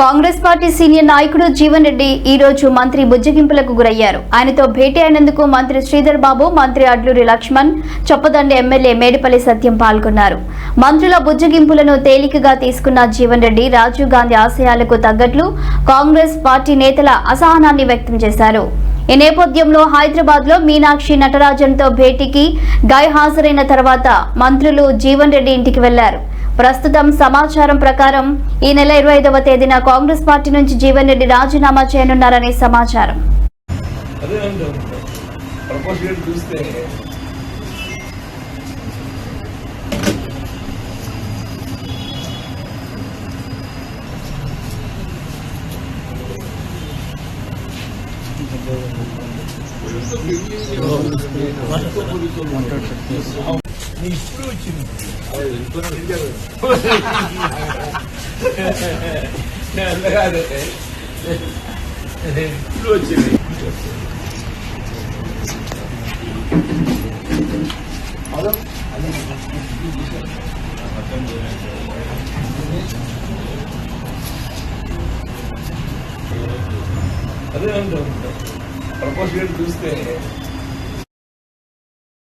Congress party senior నాయకుడు జీవన్ రెడ్డి ఈ రోజు మంత్రి బుజ్జగింపులకు గురయ్యారు. ఆయనతో భేటీ అయినందుకు మంత్రి శ్రీధర్ బాబు, మంత్రి అడ్లూరి లక్ష్మణ్, చొప్పదండి ఎమ్మెల్యే మేడిపల్లి సత్యం పాల్గొన్నారు. మంత్రుల బుజ్జగింపులను తేలికగా తీసుకున్న జీవన్ రెడ్డి రాజీవ్ గాంధీ ఆశయాలకు తగ్గట్లు కాంగ్రెస్ పార్టీ నేతల అసహనాన్ని వ్యక్తం చేశారు. ఈ నేపథ్యంలో హైదరాబాద్ లో మీనాక్షి నటరాజన్తో భేటీకి గైహాజరైన తర్వాత మంత్రులు జీవన్ రెడ్డి ఇంటికి వెళ్లారు. ప్రస్తుతం సమాచారం ప్రకారం ఈ నెల 25వ తేదీన కాంగ్రెస్ పార్టీ నుంచి జీవన్ రెడ్డి రాజీనామా చేయనున్నారనే సమాచారం. ఇప్పుడు వచ్చింది ఇప్పుడు వచ్చింది అదే ప్రపోజ్ చూస్తే